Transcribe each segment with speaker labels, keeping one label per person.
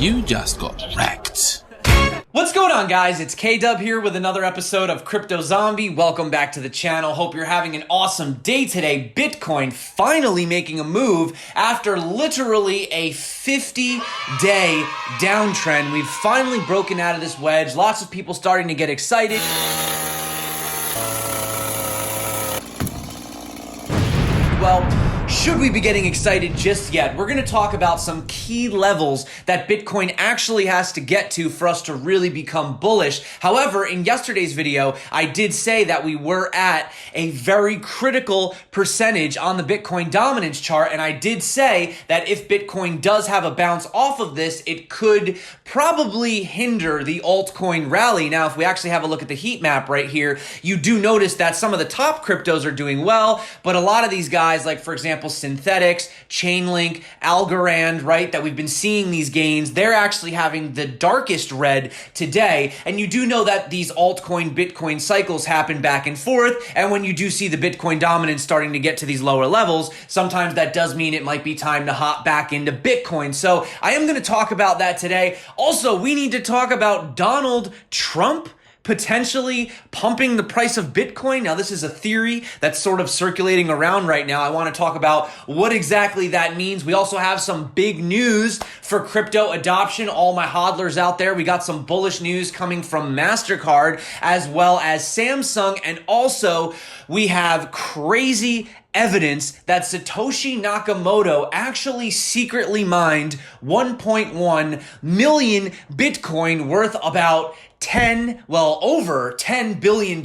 Speaker 1: You just got wrecked.
Speaker 2: What's going on, guys? It's K-Dub here with another episode of CryptoZombie. Welcome back to the channel. Hope you're having an awesome day today. Bitcoin finally making a move after literally a 50-day downtrend. We've finally broken out of this wedge. Lots of people starting to get excited. Well, should we be getting excited just yet? We're going to talk about some key levels that Bitcoin actually has to get to for us to really become bullish. However, in yesterday's video, I did say that we were at a very critical percentage on the Bitcoin dominance chart, and I did say that if Bitcoin does have a bounce off of this, it could probably hinder the altcoin rally. Now, if we actually have a look at the heat map right here, you do notice that some of the top cryptos are doing well, but a lot of these guys, like for example, Synthetics, Chainlink, Algorand, right, that we've been seeing these gains, they're actually having the darkest red today. And you do know that these altcoin Bitcoin cycles happen back and forth. And when you do see the Bitcoin dominance starting to get to these lower levels, sometimes that does mean it might be time to hop back into Bitcoin. So I am going to talk about that today. Also, we need to talk about Donald Trump potentially pumping the price of Bitcoin. Now, this is a theory that's sort of circulating around right now. I want to talk about what exactly that means. We also have some big news for crypto adoption. All my hodlers out there, we got some bullish news coming from Mastercard as well as Samsung. And also, we have crazy evidence that Satoshi Nakamoto actually secretly mined 1.1 million Bitcoin worth about over $10 billion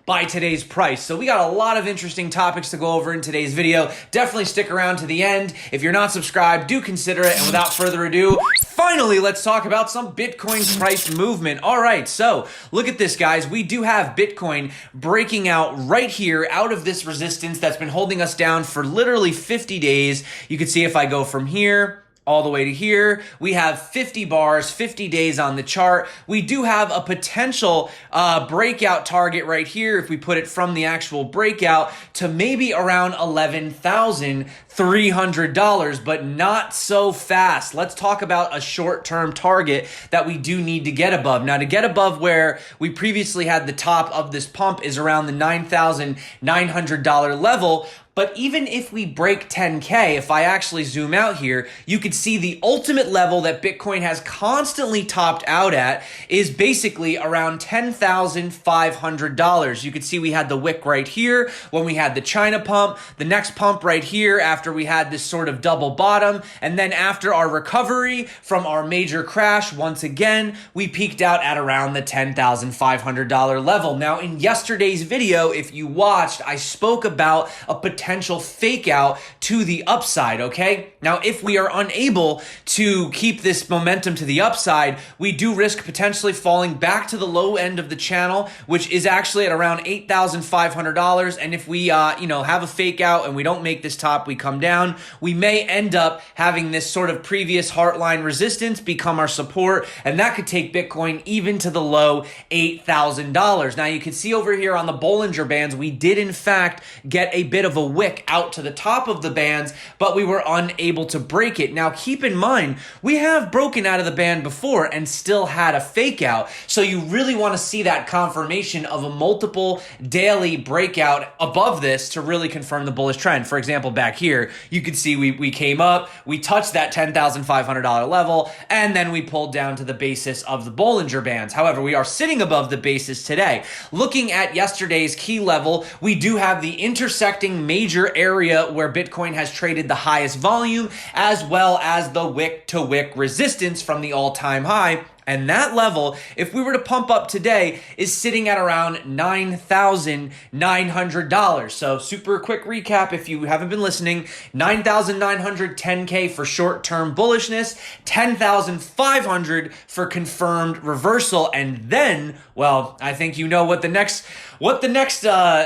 Speaker 2: by today's price. So we got a lot of interesting topics to go over in today's video. Definitely stick around to the end. If you're not subscribed, do consider it. And without further ado, finally, let's talk about some Bitcoin price movement. All right, so look at this, guys. We do have Bitcoin breaking out right here out of this resistance that's been holding us down for literally 50 days. You can see if I go from here all the way to here, we have 50 bars, 50 days on the chart. We do have a potential breakout target right here if we put it from the actual breakout to maybe around $11,300, but not so fast. Let's talk about a short-term target that we do need to get above. Now, to get above where we previously had the top of this pump is around the $9,900 level. But even if we break 10K, if I actually zoom out here, you could see the ultimate level that Bitcoin has constantly topped out at is basically around $10,500. You could see we had the wick right here when we had the China pump, the next pump right here after we had this sort of double bottom, and then after our recovery from our major crash, once again, we peaked out at around the $10,500 level. Now, in yesterday's video, if you watched, I spoke about a potential fake out to the upside, okay? Now, if we are unable to keep this momentum to the upside, we do risk potentially falling back to the low end of the channel, which is actually at around $8,500. And if we, have a fake out and we don't make this top, we come down, we may end up having this sort of previous heartline resistance become our support, and that could take Bitcoin even to the low $8,000. Now, you can see over here on the Bollinger Bands, we did in fact get a bit of a wick out to the top of the bands, but we were unable to break it. Now, keep in mind, we have broken out of the band before and still had a fake out. So you really want to see that confirmation of a multiple daily breakout above this to really confirm the bullish trend. For example, back here, you can see we came up, we touched that $10,500 level, and then we pulled down to the basis of the Bollinger Bands. However, we are sitting above the basis today. Looking at yesterday's key level, we do have the intersecting major area where Bitcoin has traded the highest volume, as well as the wick-to-wick resistance from the all-time high. And that level, if we were to pump up today, is sitting at around $9,900. So super quick recap if you haven't been listening, 9,900, 10K for short-term bullishness, 10,500 for confirmed reversal. And then, well, I think you know what the next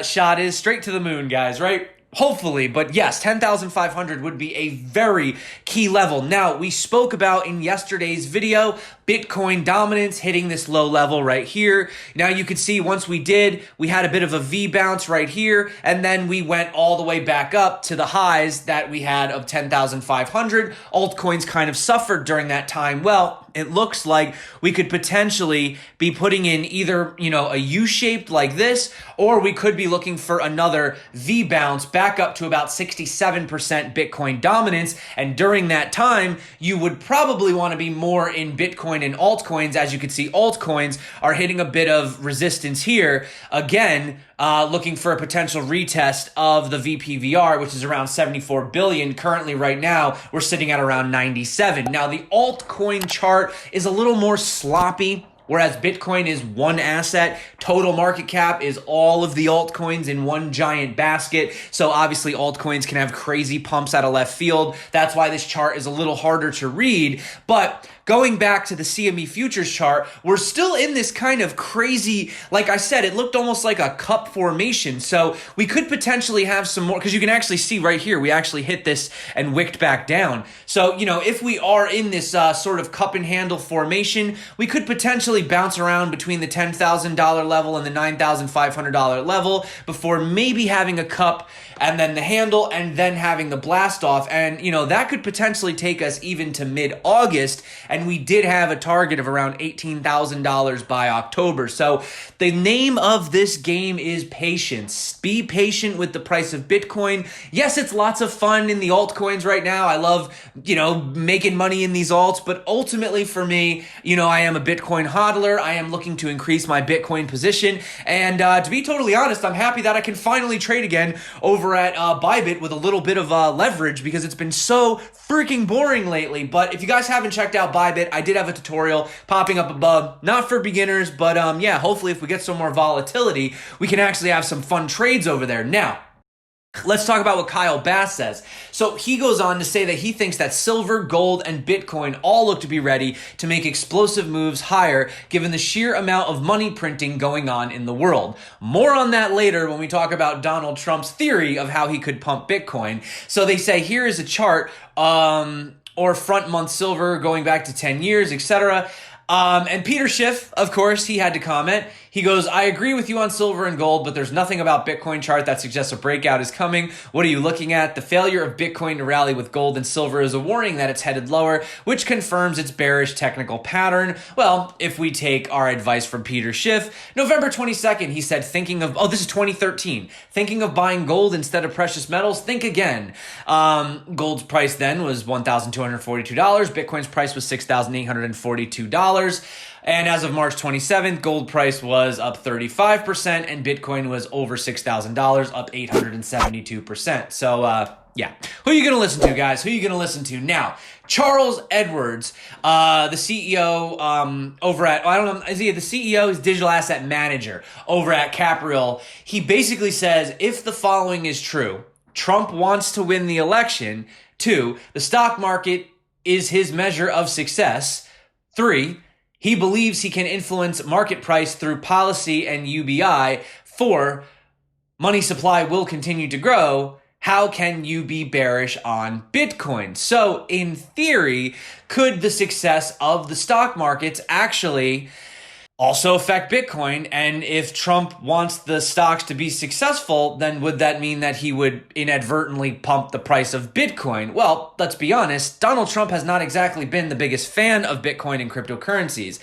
Speaker 2: shot is. Straight to the moon, guys, right? Hopefully, but yes, 10,500 would be a very key level. Now, we spoke about in yesterday's video, Bitcoin dominance hitting this low level right here. Now you can see once we did, we had a bit of a V bounce right here, and then we went all the way back up to the highs that we had of 10,500. Altcoins kind of suffered during that time. Well, it looks like we could potentially be putting in either, a U-shaped like this, or we could be looking for another V bounce back up to about 67% Bitcoin dominance. And during that time, you would probably want to be more in Bitcoin and altcoins. As you can see, altcoins are hitting a bit of resistance here. Again, looking for a potential retest of the VPVR, which is around 74 billion. Currently, right now, we're sitting at around 97. Now, the altcoin chart is a little more sloppy. Whereas Bitcoin is one asset, total market cap is all of the altcoins in one giant basket. So obviously altcoins can have crazy pumps out of left field. That's why this chart is a little harder to read. But going back to the CME futures chart, we're still in this kind of crazy, like I said, it looked almost like a cup formation. So we could potentially have some more, because you can actually see right here, we actually hit this and wicked back down. So, if we are in this sort of cup and handle formation, we could potentially bounce around between the $10,000 level and the $9,500 level before maybe having a cup and then the handle and then having the blast off. And, that could potentially take us even to mid-August. And we did have a target of around $18,000 by October. So the name of this game is patience. Be patient with the price of Bitcoin. Yes, it's lots of fun in the altcoins right now. I love, making money in these alts. But ultimately for me, I am a Bitcoin hodler. I am looking to increase my Bitcoin position. And to be totally honest, I'm happy that I can finally trade again over at Bybit with a little bit of leverage, because it's been so freaking boring lately. But if you guys haven't checked out Bybit, I did have a tutorial popping up above, not for beginners, but hopefully if we get some more volatility, we can actually have some fun trades over there. Now, let's talk about what Kyle Bass says. So he goes on to say that he thinks that silver, gold, and Bitcoin all look to be ready to make explosive moves higher given the sheer amount of money printing going on in the world. More on that later when we talk about Donald Trump's theory of how he could pump Bitcoin. So they say here is a chart or front month silver going back to 10 years, etc. And Peter Schiff, of course, he had to comment. He goes, I agree with you on silver and gold, but there's nothing about Bitcoin chart that suggests a breakout is coming. What are you looking at? The failure of Bitcoin to rally with gold and silver is a warning that it's headed lower, which confirms its bearish technical pattern. Well, if we take our advice from Peter Schiff, November 22nd, he said, this is 2013, thinking of buying gold instead of precious metals, think again. Gold's price then was $1,242. Bitcoin's price was $6,842. And as of March 27th, gold price was up 35% and Bitcoin was over $6,000, up 872%. So, who are you going to listen to, guys? Who are you going to listen to? Now, Charles Edwards, the CEO over at, is he the CEO? He's digital asset manager over at Capriel. He basically says, if the following is true, Trump wants to win the election. 2, the stock market is his measure of success. 3, he believes he can influence market price through policy and UBI. 4, money supply will continue to grow. How can you be bearish on Bitcoin? So, in theory, could the success of the stock markets actually also affect Bitcoin? And if Trump wants the stocks to be successful, then would that mean that he would inadvertently pump the price of Bitcoin? Well, let's be honest, Donald Trump has not exactly been the biggest fan of Bitcoin and cryptocurrencies.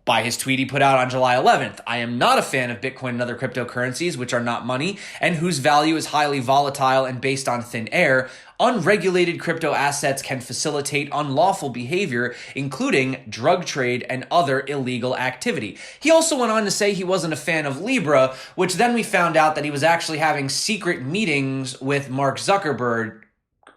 Speaker 2: By his tweet he put out on July 11th, I am not a fan of Bitcoin and other cryptocurrencies, which are not money, and whose value is highly volatile and based on thin air. Unregulated crypto assets can facilitate unlawful behavior, including drug trade and other illegal activity. He also went on to say he wasn't a fan of Libra, which then we found out that he was actually having secret meetings with Mark Zuckerberg,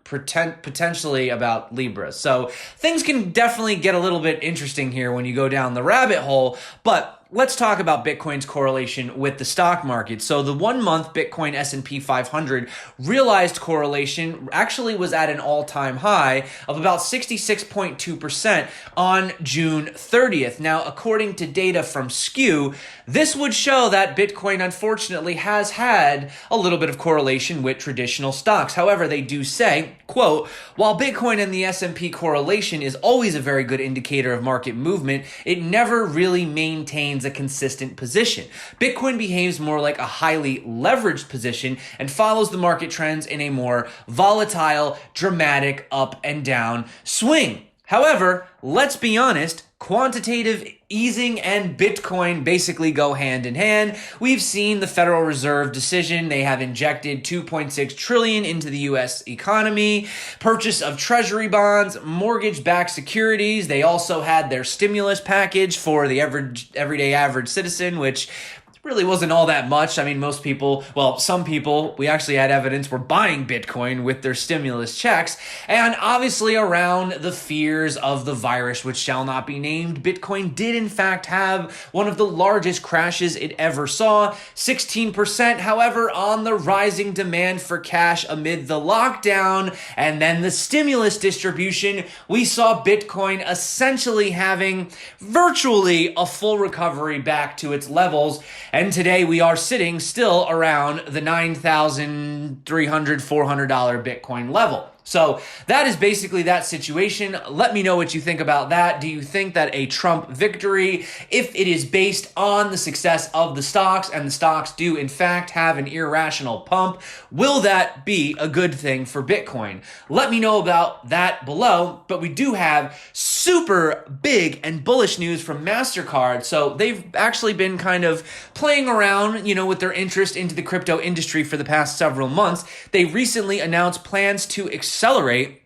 Speaker 2: potentially about Libra. So things can definitely get a little bit interesting here when you go down the rabbit hole, but let's talk about Bitcoin's correlation with the stock market. So the 1 month Bitcoin S&P 500 realized correlation actually was at an all-time high of about 66.2% on June 30th. Now, according to data from Skew, this would show that Bitcoin unfortunately has had a little bit of correlation with traditional stocks. However, they do say, quote, while Bitcoin and the S&P correlation is always a very good indicator of market movement, it never really maintains a consistent position. Bitcoin behaves more like a highly leveraged position and follows the market trends in a more volatile, dramatic up and down swing. However, let's be honest, quantitative easing and Bitcoin basically go hand in hand. We've seen the Federal Reserve decision. They have injected $2.6 trillion into the U.S. economy, purchase of treasury bonds, mortgage-backed securities. They also had their stimulus package for the everyday average citizen, which really wasn't all that much. I mean, most people, well, some people, we actually had evidence were buying Bitcoin with their stimulus checks. And obviously around the fears of the virus, which shall not be named, Bitcoin did in fact have one of the largest crashes it ever saw, 16%. However, on the rising demand for cash amid the lockdown and then the stimulus distribution, we saw Bitcoin essentially having virtually a full recovery back to its levels. And today we are sitting still around the $9,300, $400 Bitcoin level. So that is basically that situation. Let me know what you think about that. Do you think that a Trump victory, if it is based on the success of the stocks and the stocks do in fact have an irrational pump, will that be a good thing for Bitcoin? Let me know about that below. But we do have super big and bullish news from Mastercard. So they've actually been kind of playing around, with their interest into the crypto industry for the past several months. They recently announced plans to accelerate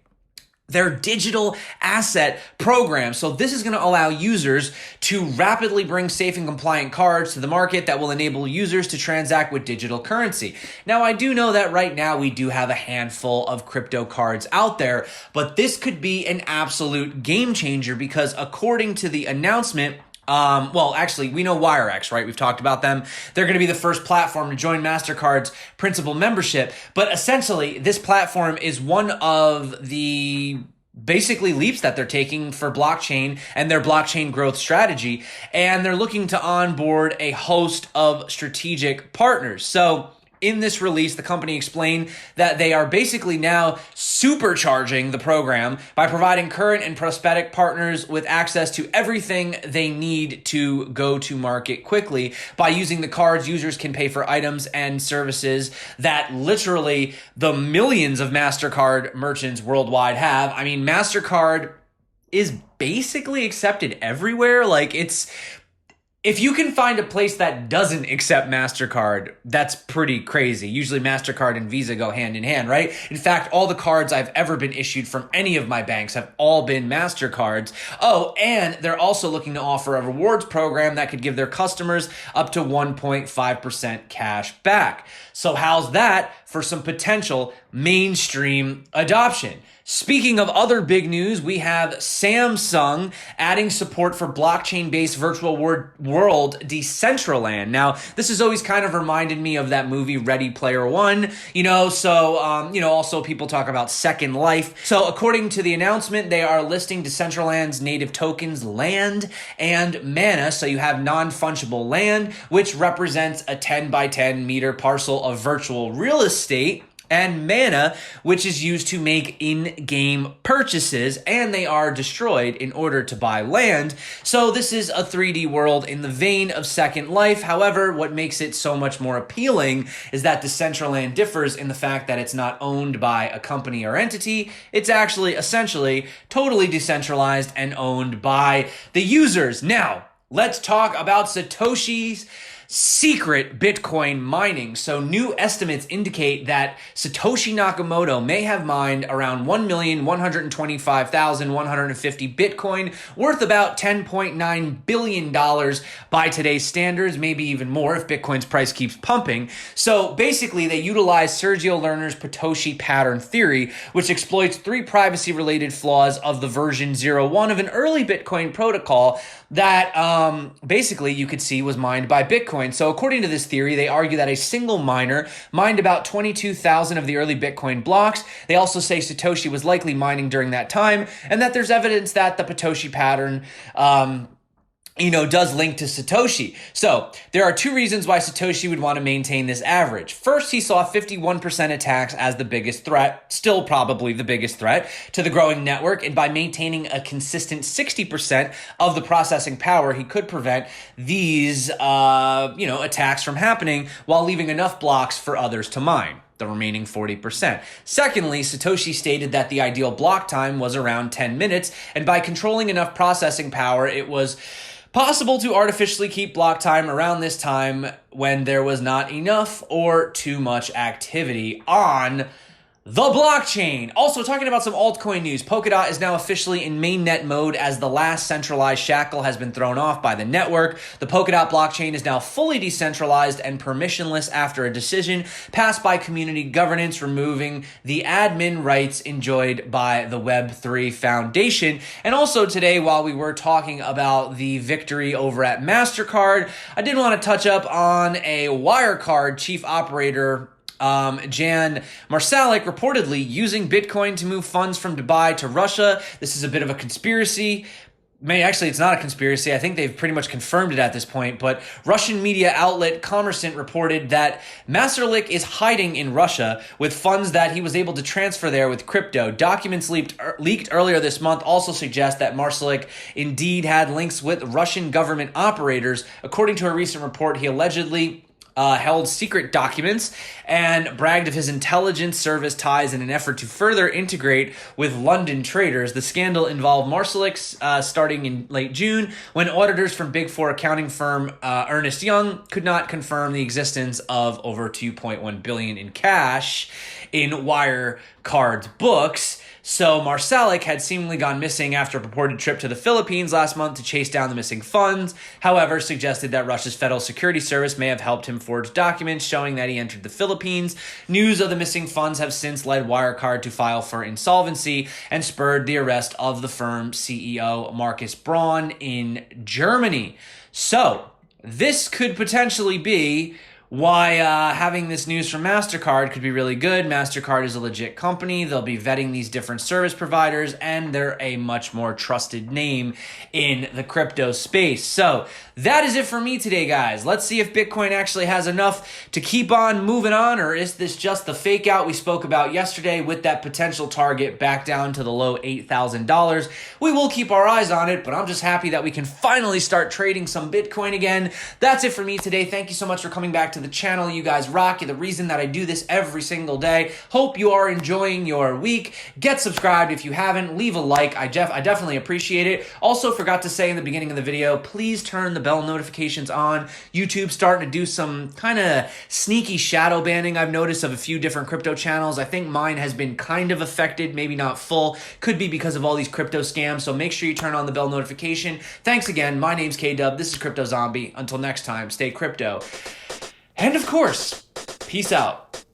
Speaker 2: their digital asset program. So this is going to allow users to rapidly bring safe and compliant cards to the market that will enable users to transact with digital currency. Now, I do know that right now we do have a handful of crypto cards out there, but this could be an absolute game changer because according to the announcement, actually, we know WireX, right? We've talked about them. They're going to be the first platform to join Mastercard's principal membership. But essentially, this platform is one of the basically leaps that they're taking for blockchain and their blockchain growth strategy. And they're looking to onboard a host of strategic partners. So in this release, the company explained that they are basically now supercharging the program by providing current and prospective partners with access to everything they need to go to market quickly. By using the cards, users can pay for items and services that literally the millions of Mastercard merchants worldwide have. I mean, Mastercard is basically accepted everywhere. If you can find a place that doesn't accept MasterCard, that's pretty crazy. Usually MasterCard and Visa go hand in hand, right? In fact, all the cards I've ever been issued from any of my banks have all been MasterCards. Oh, and they're also looking to offer a rewards program that could give their customers up to 1.5% cash back. So how's that for some potential mainstream adoption? Speaking of other big news, we have Samsung adding support for blockchain-based virtual world Decentraland. Now, this has always kind of reminded me of that movie Ready Player One, also people talk about Second Life. So according to the announcement, they are listing Decentraland's native tokens, land and mana. So you have non-fungible land, which represents a 10 by 10 meter parcel of virtual real estate, and mana, which is used to make in-game purchases, and they are destroyed in order to buy land. So this is a 3D world in the vein of Second Life. However, what makes it so much more appealing is that Decentraland differs in the fact that it's not owned by a company or entity. It's actually essentially totally decentralized and owned by the users. Now, let's talk about Satoshi's secret Bitcoin mining. So new estimates indicate that Satoshi Nakamoto may have mined around 1,125,150 Bitcoin, worth about $10.9 billion by today's standards, maybe even more if Bitcoin's price keeps pumping. So basically, they utilize Sergio Lerner's Satoshi pattern theory, which exploits three privacy-related flaws of the version 0.1 of an early Bitcoin protocol that basically you could see was mined by Bitcoin. So according to this theory, they argue that a single miner mined about 22,000 of the early Bitcoin blocks. They also say Satoshi was likely mining during that time, and that there's evidence that the Satoshi pattern does link to Satoshi. So there are two reasons why Satoshi would want to maintain this average. First, he saw 51% attacks as the biggest threat, still probably the biggest threat to the growing network. And by maintaining a consistent 60% of the processing power, he could prevent these, attacks from happening while leaving enough blocks for others to mine, the remaining 40%. Secondly, Satoshi stated that the ideal block time was around 10 minutes, and by controlling enough processing power, it was possible to artificially keep block time around this time when there was not enough or too much activity on the blockchain. Also, talking about some altcoin news, Polkadot is now officially in mainnet mode as the last centralized shackle has been thrown off by the network. The Polkadot blockchain is now fully decentralized and permissionless after a decision passed by community governance, removing the admin rights enjoyed by the Web3 Foundation. And also today, while we were talking about the victory over at Mastercard, I did want to touch up on a Wirecard chief operator, Jan Marsalek, reportedly using Bitcoin to move funds from Dubai to Russia. This is a bit of a conspiracy. Actually, it's not a conspiracy. I think they've pretty much confirmed it at this point. But Russian media outlet Kommersant reported that Marsalek is hiding in Russia with funds that he was able to transfer there with crypto. Documents leaked earlier this month also suggest that Marsalek indeed had links with Russian government operators. According to a recent report, he allegedly held secret documents and bragged of his intelligence service ties in an effort to further integrate with London traders. The scandal involved Marsalek starting in late June when auditors from Big Four accounting firm Ernst Young could not confirm the existence of over $2.1 billion in cash in Wirecard's books. So Marsalek had seemingly gone missing after a purported trip to the Philippines last month to chase down the missing funds. However, suggested that Russia's Federal Security Service may have helped him forge documents showing that he entered the Philippines. News of the missing funds have since led Wirecard to file for insolvency and spurred the arrest of the firm's CEO, Markus Braun, in Germany. So this could potentially be why having this news from Mastercard could be really good. Mastercard is a legit company. They'll be vetting these different service providers, and they're a much more trusted name in the crypto space. So that is it for me today, guys. Let's see if Bitcoin actually has enough to keep on moving on, or is this just the fake out we spoke about yesterday with that potential target back down to the low $8,000? We will keep our eyes on it, but I'm just happy that we can finally start trading some Bitcoin again. That's it for me today. Thank you so much for coming back to the channel. You guys rock. You're the reason that I do this every single day. Hope you are enjoying your week. Get subscribed if you haven't. Leave a like. I definitely appreciate it. Also forgot to say in the beginning of the video, please turn the bell notifications on. YouTube's starting to do some kind of sneaky shadow banning, I've noticed, of a few different crypto channels. I think mine has been kind of affected, maybe not full. Could be because of all these crypto scams, so make sure you turn on the bell notification. Thanks again. My name's K-Dub. This is CryptoZombie. Until next time, stay crypto. And of course, peace out.